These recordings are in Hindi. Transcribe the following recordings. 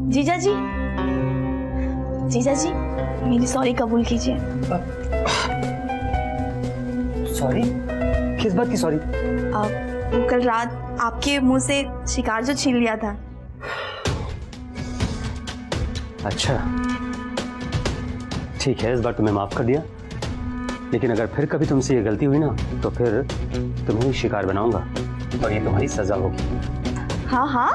जीजा जी, जीजा जी मेरी सॉरी कबूल कीजिए। सॉरी? किस बात की सॉरी? कल रात आपके मुंह से शिकार जो छीन लिया था। अच्छा ठीक है, इस बार तुम्हें माफ कर दिया, लेकिन अगर फिर कभी तुमसे ये गलती हुई ना तो फिर तुम्हें शिकार बनाऊंगा और ये तुम्हारी सजा होगी। हाँ हाँ,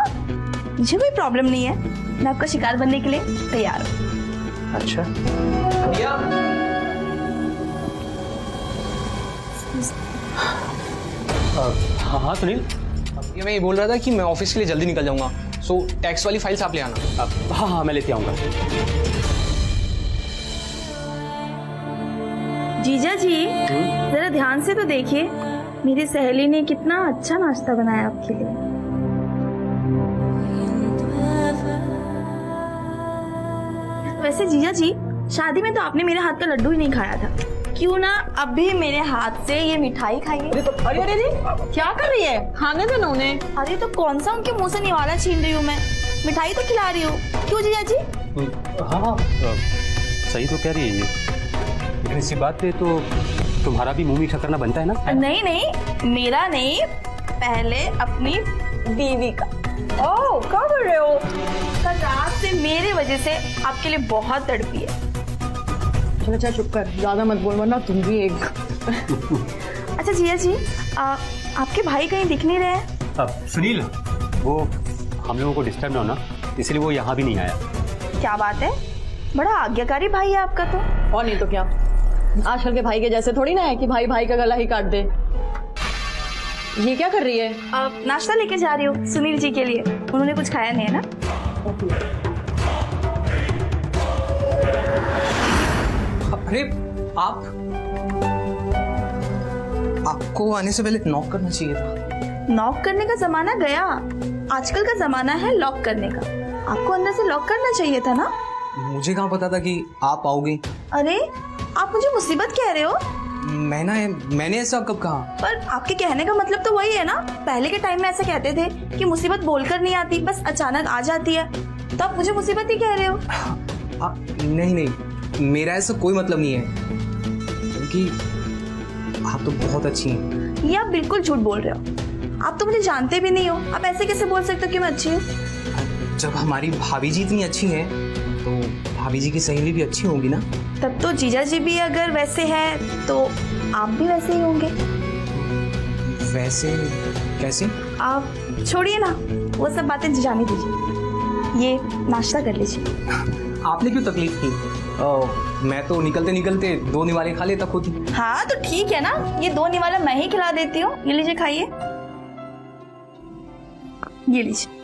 मुझे कोई प्रॉब्लम नहीं है, मैं आपका शिकार बनने के लिए तैयार हूँ। अच्छा हाँ हाँ सुनील, ये मैं ये बोल रहा था कि मैं ऑफिस के लिए जल्दी निकल जाऊंगा, सो टैक्स वाली फाइल्स आप ले आना। हाँ हाँ मैं लेते आऊँगा। जीजा जी जरा ध्यान से तो देखिए, मेरी सहेली ने कितना अच्छा नाश्ता बनाया आपके लिए। वैसे जीजा जी, शादी में तो आपने मेरे हाथ का लड्डू ही नहीं खाया था, क्यों ना अब भी मेरे हाथ से ये मिठाई खाइए। अरे अरे क्या कर रही है? खाने दो ना उन्हें। अरे तो कौन सा उनके मुंह से निवाला छीन रही हूँ मैं, मिठाई तो खिला रही हूँ। क्यों जीजा जी? हाँ हाँ सही तो कह रही है ये, लेकिन इसी बात पे तो तुम्हारा भी मुंह मीठा करना बनता है ना? नहीं नहीं, मेरा नहीं, पहले अपनी बीवी का। ओह क्या कर रहे हो? कल रात से मेरे वजह से आपके लिए बहुत तड़पी है। चलो चुप कर, ज्यादा मत बोल वरना तुम भी एक। अच्छा जिया जी, आपके भाई कहीं दिख नहीं रहे हैं? अब सुनील, वो हम लोगों को डिस्टर्ब ना होना इसलिए वो यहाँ भी नहीं आया। क्या बात है, बड़ा आज्ञाकारी भाई है आपका तो। और नहीं तो क्या, आजकल के भाई के जैसे थोड़ी ना है कि भाई भाई का गला ही काट दे। ये क्या कर रही है? नाश्ता लेके जा रही हूँ सुनील जी के लिए, उन्होंने कुछ खाया नहीं है ना। अरे आपको आने से पहले नॉक करना चाहिए था। नॉक करने का जमाना गया, आजकल का जमाना है लॉक करने का। आपको अंदर से लॉक करना चाहिए था ना। मुझे कहाँ पता था कि आप आओगे। अरे आप मुझे मुसीबत कह रहे हो? मैंने ऐसा कब कहा? पर आपके कहने का मतलब तो वही है ना, पहले के टाइम में ऐसे कहते थे कि मुसीबत बोलकर नहीं आती, बस अचानक आ जाती है, तो आप मुझे मुसीबत ही कह रहे हो। नहीं, मेरा ऐसा कोई मतलब नहीं है, क्योंकि आप तो बहुत अच्छी हैं। ये आप बिल्कुल झूठ बोल रहे हो, आप तो मुझे जानते भी नहीं हो, आप ऐसे कैसे बोल सकते हो कि मैं अच्छी हूँ? जब हमारी भाभी जी इतनी अच्छी हैं तो भाभी जी की सहेली भी अच्छी होगी ना। तब तो जीजा जी भी अगर वैसे हैं तो आप भी वैसे ही होंगे। वैसे कैसे? आप छोड़िए ना, वो सब बातें जाने दीजिए, ये नाश्ता कर लीजिए। आपने क्यों तकलीफ की? मैं तो निकलते निकलते 2 निवाले खा लेता खुद। हाँ तो ठीक है ना, ये 2 निवाला मैं ही खिला देती हूँ। ये लीजिए खाइए, ये लीजिए।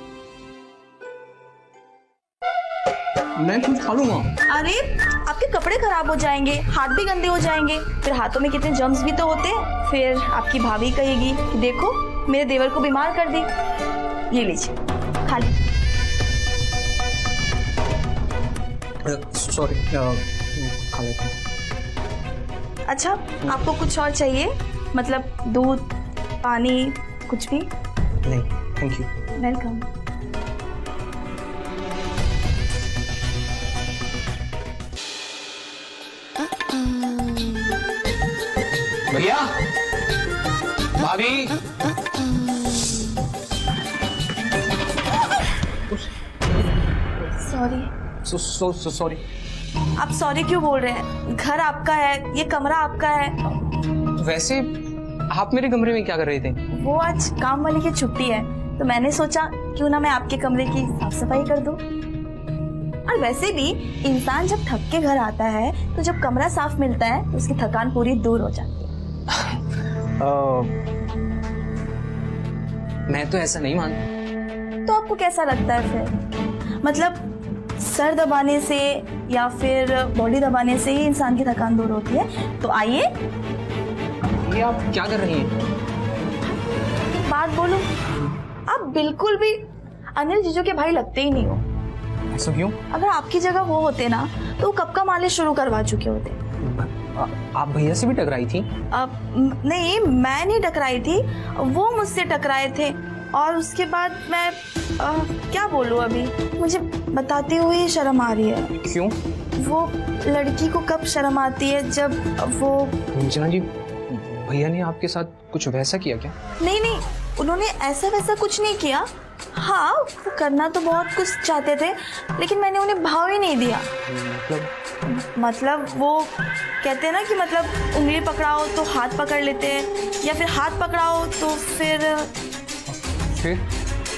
मैं खुद खा लूंगा। अरे आपके कपड़े खराब हो जाएंगे, हाथ भी गंदे हो जाएंगे, फिर हाथों में कितने जर्म्स भी तो होते हैं, फिर आपकी भाभी कहेगी कि देखो मेरे देवर को बीमार कर दी। ये लीजिए खा लीजिए। सॉरी, खा लेता हूँ। अच्छा आपको कुछ और चाहिए, मतलब दूध पानी कुछ भी? नहीं थैंक यू। वेलकम। भैया, भाभी, सॉरी। सॉरी। आप सॉरी क्यों बोल रहे हैं? घर आपका है, ये कमरा आपका है। वैसे आप मेरे कमरे में क्या कर रहे थे? वो आज काम वाली की छुट्टी है, तो मैंने सोचा क्यों ना मैं आपके कमरे की साफ सफाई कर दूं। और वैसे भी इंसान जब थक के घर आता है तो जब कमरा साफ मिलता है तो उसकी थकान पूरी दूर हो जाती है। मैं तो ऐसा नहीं मानता। तो आपको कैसा लगता है फिर? मतलब सर दबाने से या फिर बॉडी दबाने से ही इंसान की थकान दूर होती है? तो आइए। ये आप क्या कर रही हैं? एक बात बोलूं, आप बिल्कुल भी अनिल जीजू के भाई लगते ही नहीं हो। ऐसा क्यों? अगर आपकी जगह वो होते ना तो वो कब का मालिश शुरू करवा चुके होते। आप भैया से भी टकराई थी? नहीं, मैं नहीं टकराई थी, वो मुझसे टकराए थे और उसके बाद मैं क्या बोलूँ अभी, मुझे बताते हुए ही शर्म आ रही है। क्यों? वो लड़की को कब शर्म आती है जब वो, अंजना जी, भैया ने आपके साथ कुछ वैसा किया क्या? नहीं नहीं, उन्होंने ऐसा वैसा कुछ नहीं किया। हाँ, वो करना तो बहुत कुछ चाहते थे, लेकिन मैंने उन्हें भाव ही नहीं दिया। मतलब वो कहते हैं ना कि मतलब उंगली पकड़ाओ तो हाथ पकड़ लेते हैं, या फिर हाथ पकड़ाओ तो फिर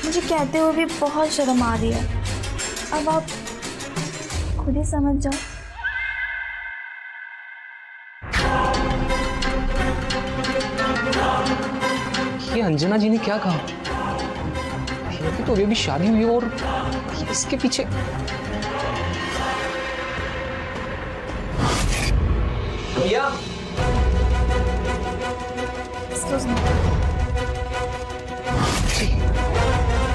मुझे कहते हुए भी बहुत शर्म आ रही है। अब आप खुद ही समझ जाओ। ये अंजना जी ने क्या कहा? भैया की तो अभी शादी हुई है और इसके पीछे। भैया, Excuse me।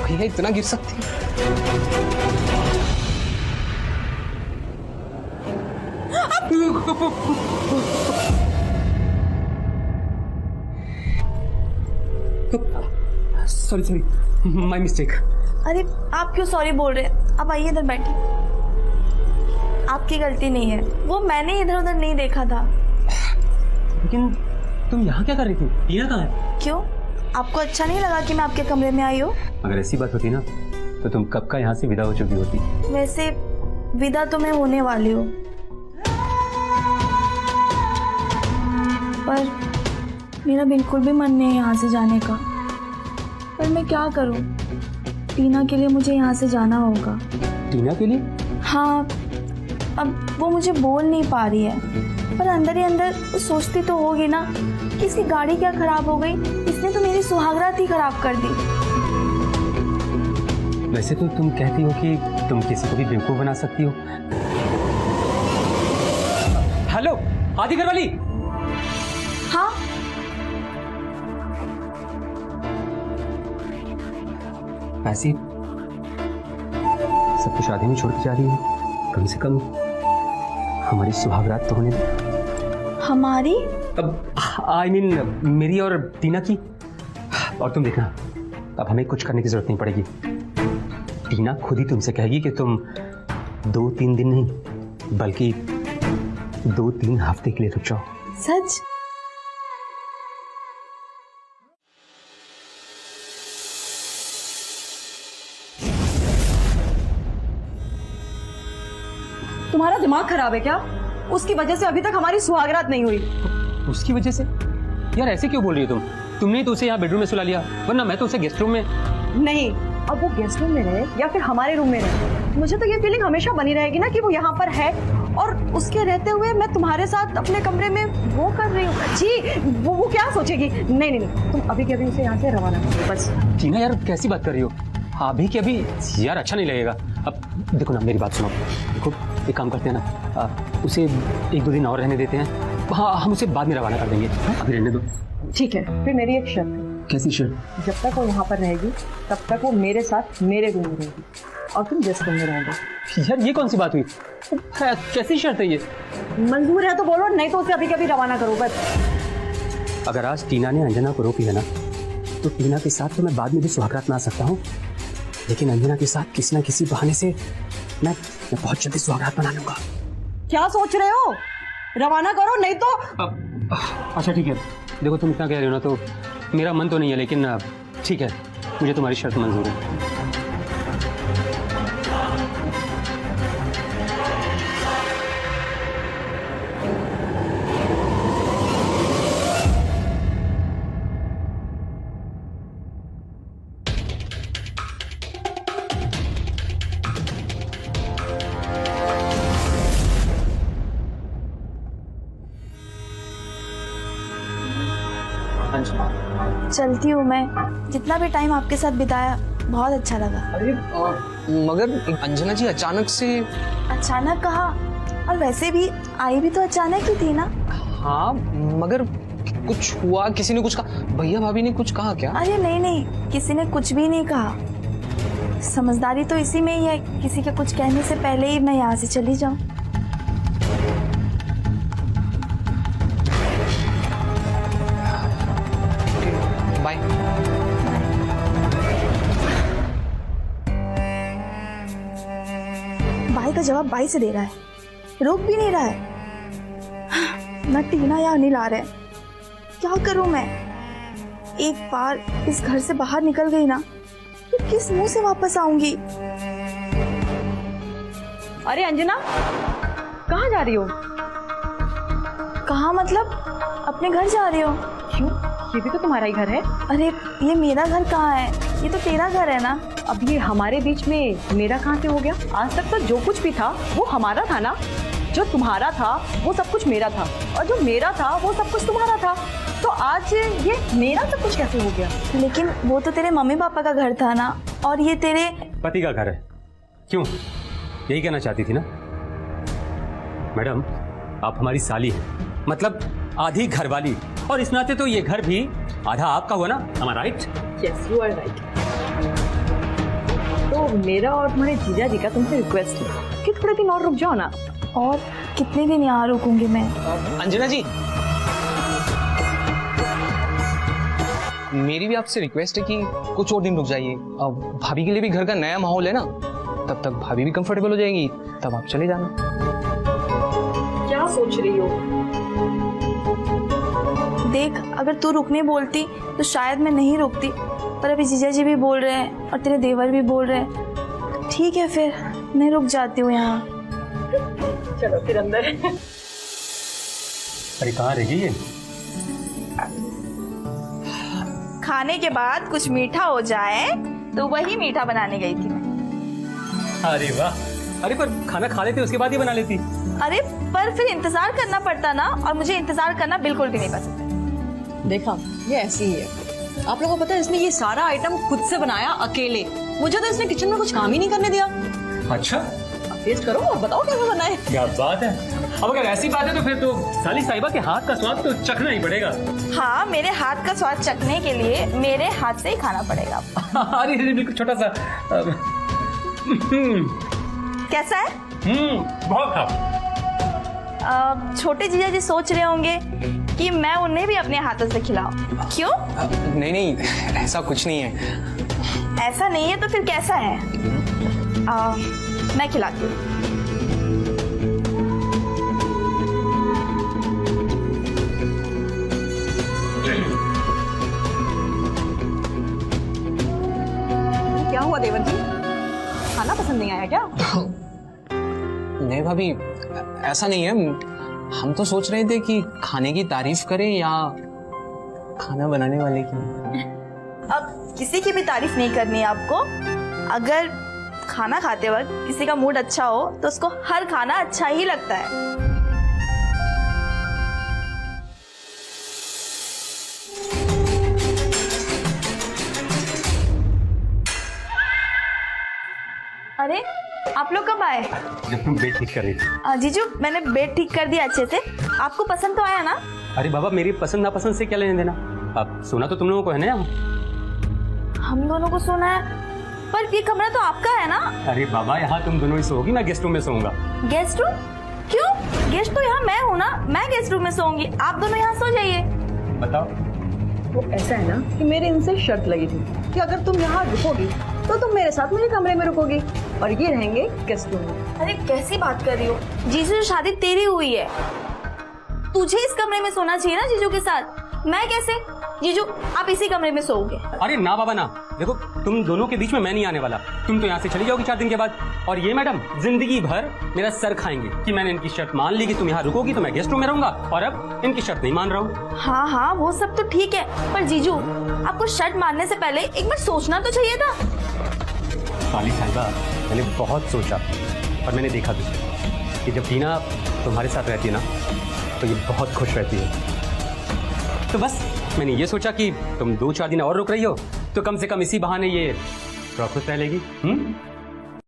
भैया इतना गिर सकती है? Sorry, my mistake. अरे आप क्यों सॉरी बोल रहे हैं? आप आइए इधर बैठिए। आपकी गलती नहीं है, वो मैंने इधर उधर नहीं देखा था। लेकिन तुम यहाँ क्या कर रही थी? टीना कहाँ है? क्यों, आपको अच्छा नहीं लगा कि मैं आपके कमरे में आई हूँ? अगर ऐसी बात होती ना तो तुम कब का यहाँ से विदा हो चुकी होती। वैसे विदा तो मैं होने वाली हूँ, पर मेरा बिल्कुल भी मन नहीं है यहाँ से जाने का। पर मैं क्या करूँ, टीना के लिए मुझे यहाँ से जाना होगा। टीना के लिए? हाँ, अब वो मुझे बोल नहीं पा रही है, पर अंदर ही अंदर वो सोचती तो होगी ना कि इसकी गाड़ी क्या खराब हो गई, इसने तो मेरी सुहागरात ही खराब कर दी। वैसे तो तुम कहती हो कि तुम किसी को भी बेवकूफ बना सकती हो। हेलो आदि घरवाली। हाँ, ऐसी सब कुछ आधे में छोड़ के जा रही है, कम से कम हमारी सुहागरात तो होने दो। हमारी? अब आई मीन मेरी और टीना की। और तुम देखना, अब हमें कुछ करने की जरूरत नहीं पड़ेगी। टीना खुद ही तुमसे कहेगी कि तुम 2-3 दिन नहीं बल्कि 2-3 हफ्ते के लिए रुक जाओ। सच? तुम्हारा दिमाग खराब है क्या? उसकी वजह से अभी तक हमारी सुहागरात नहीं हुई। उसकी वजह से? यार ऐसे क्यों बोल रही हो तुम? तुमने तो उसे यहाँ बेडरूम में सुला लिया, वरना मैं तो उसे गेस्ट रूम में। नहीं, अब वो गेस्ट रूम में रहे या फिर हमारे रूम में रहे, मुझे तो ये फीलिंग हमेशा बनी रहेगी ना कि वो यहाँ पर है, और उसके रहते हुए मैं तुम्हारे साथ अपने कमरे में वो कर रही हूँ। जी, वो क्या सोचेगी? नहीं नहीं नहीं, तुम अभी के अभी उसे यहाँ से रवाना करो बस। टीना यार कैसी बात कर रही हो? अभी के अभी यार अच्छा नहीं लगेगा। अब देखो ना, मेरी बात सुनो। देखो एक काम करते हैं ना, उसे 1-2 दिन और रहने देते हैं। हाँ, हम उसे बाद में रवाना कर देंगे। अभी रहने दो। ठीक है, फिर मेरी एक शर्त है। कैसी शर्त? जब तक वो यहाँ पर रहेगी तब तक वो मेरे साथ मेरे रूम में रहेगी और तुम गेस्ट रूम में रहोगे। यार ये कौन सी बात हुई? कैसी शर्त है ये? मंजूर है तो बोलो, नहीं तो उसे अभी कभी रवाना करो बस। अगर आज टीना ने अंजना को रोक लिया ना, तो टीना के साथ तो मैं बाद में भी सुहागरात में आ सकता हूँ, लेकिन अंजना के साथ किसी न किसी बहाने से मैं बहुत जल्दी सुहागरात मना लूंगा। क्या सोच रहे हो? रवाना करो, नहीं तो। अच्छा ठीक है, देखो तुम इतना कह रहे हो ना, तो मेरा मन तो नहीं है, लेकिन ठीक है, मुझे तुम्हारी शर्त मंजूर है। चलती हूँ मैं। जितना भी टाइम आपके साथ बिताया बहुत अच्छा लगा। अरे मगर अंजना जी अचानक से। अचानक कहा, और वैसे भी आई भी तो अचानक ही थी ना। हाँ मगर कुछ हुआ, किसी ने कुछ कहा? भैया भाभी ने कुछ कहा क्या? अरे नहीं नहीं, किसी ने कुछ भी नहीं कहा। समझदारी तो इसी में ही है, किसी के कुछ कहने से पहले ही मैं यहाँ से चली जाऊँ। बाय। बाई का जवाब बाई से दे रहा है, रोक भी नहीं रहा है। ना टीना या अनिल आ रहे हैं, क्या करूं मैं? एक बार इस घर से बाहर निकल गई ना तो किस मुंह से वापस आऊंगी? अरे अंजना, कहाँ जा रही हो? कहाँ मतलब? अपने घर जा रही हो? क्यों, ये भी तो तुम्हारा ही घर है। अरे ये मेरा घर कहाँ है? ये तो तेरा घर है ना। अब ये हमारे बीच में मेरा कहाँ से हो गया? आज तक तो जो कुछ भी था वो हमारा था ना। जो तुम्हारा था वो सब कुछ मेरा था, और जो मेरा था वो सब कुछ तुम्हारा था। तो आज ये मेरा सब कुछ कैसे हो गया? लेकिन वो तो तेरे मम्मी पापा का घर था ना, और ये तेरे पति का घर है। क्यों, यही कहना चाहती थी ना? मैडम, आप हमारी साली हैं, मतलब आधी घरवाली, और इस नाते तो ये घर भी आधा आपका हुआ ना। am I right? Yes, you are right. तो मेरा और तुम्हारे जीजा जी का तुमसे रिक्वेस्ट है कि थोड़े दिन और रुक जाओ ना। और कितने दिन यहाँ रुकूंगी मैं? अंजना जी, मेरी भी आपसे रिक्वेस्ट है कि कुछ और दिन रुक जाइए। अब भाभी के लिए भी घर का नया माहौल है ना, तब तक भाभी भी कंफर्टेबल हो जाएगी, तब आप चले जाना। क्या सोच रही हो? देख, अगर तू रुकने बोलती तो शायद मैं नहीं रुकती, पर अभी जीजा जी भी बोल रहे हैं और तेरे देवर भी बोल रहे हैं। ठीक है, फिर मैं रुक जाती हूँ यहाँ। चलो फिर अंदर। अरे कहाँ रह गई ये? खाने के बाद कुछ मीठा हो जाए तो वही मीठा बनाने गई थी मैं। अरे वाह, अरे पर खाना खा लेती उसके बाद ही बना लेती। अरे पर फिर इंतजार करना पड़ता ना, और मुझे इंतजार करना बिल्कुल भी नहीं पसंद है। देखा, ये ऐसी ही है। आप लोगों को पता है, इसने ये सारा आइटम खुद से बनाया अकेले। मुझे तो इसने किचन में कुछ काम ही नहीं करने दिया। अच्छा, टेस्ट करो और बताओ कैसे बनाए। क्या बात है। अब अगर ऐसी बात है तो फिर तो साली साहिबा के हाथ का स्वाद तो चखना ही पड़ेगा। हाँ, मेरे हाथ का स्वाद चखने के लिए मेरे हाथ से ही खाना पड़ेगा। अरे बिल्कुल छोटा सा। कैसा है? बहुत खा। छोटे जीजा जी सोच रहे होंगे कि मैं उन्हें भी अपने हाथों से खिलाऊं। क्यों? नहीं नहीं, ऐसा कुछ नहीं है। ऐसा नहीं है तो फिर कैसा है? मैं खिलाती हूँ। क्या हुआ देवर जी, खाना पसंद नहीं आया क्या? नहीं भाभी, ऐसा नहीं है। हम तो सोच रहे थे कि खाने की तारीफ करें या खाना बनाने वाले की। अब किसी की भी तारीफ नहीं करनी है आपको। अगर खाना खाते वक्त किसी का मूड अच्छा हो तो उसको हर खाना अच्छा ही लगता है। अरे आप लोग कब आए? जब तुम बेड ठीक कर रही थी। जीजू, मैंने बेड ठीक कर दिया अच्छे से। आपको पसंद तो आया ना? अरे बाबा, मेरी पसंद नापसंद से क्या लेने देना। अब सोना तो तुम लोगों को है ना। हम दोनों को सोना है, पर ये कमरा तो आपका है ना? अरे बाबा, यहाँ तुम दोनों ही सोओगी, मैं गेस्ट रूम में सोऊंगा। Guest room? क्यों? गेस्ट तो यहाँ मैं हूँ ना, मैं गेस्ट रूम में सोऊंगी, आप दोनों यहाँ सो जाइए। बताओ। वो ऐसा है ना कि मेरे इनसे शर्त लगी थी कि अगर तुम यहाँ रुकोगी तो तुम मेरे साथ मेरे कमरे में रुकोगी, और ये रहेंगे गेस्ट रूम में। अरे कैसी बात कर रही हो? जीजू, शादी तेरी हुई है, तुझे इस कमरे में सोना चाहिए ना जीजू के साथ। मैं कैसे? जीजू, आप इसी कमरे में सोओगे। अरे ना बाबा ना, देखो तुम दोनों के बीच में मैं नहीं आने वाला। तुम तो यहाँ से चली जाओगी 4 दिन के बाद, और ये मैडम जिंदगी भर मेरा सर खाएंगे कि मैंने इनकी शर्त मान ली कि तुम यहाँ रुकोगी तो मैं गेस्ट रूम में रहूंगा, और अब इनकी शर्त नहीं मान रहा हूँ। हाँ हाँ, वो सब तो ठीक है, पर जीजू आपको शर्त मानने से पहले एक बार सोचना तो चाहिए था। साली साहिबा, मैंने बहुत सोचा, और मैंने देखा भी कि जब टीना तुम्हारे साथ रहती है ना तो ये बहुत खुश रहती है। तो बस मैंने ये सोचा कि तुम 2-4 दिन और रुक रही हो तो कम से कम इसी बहाने ये खुश रह लेगी।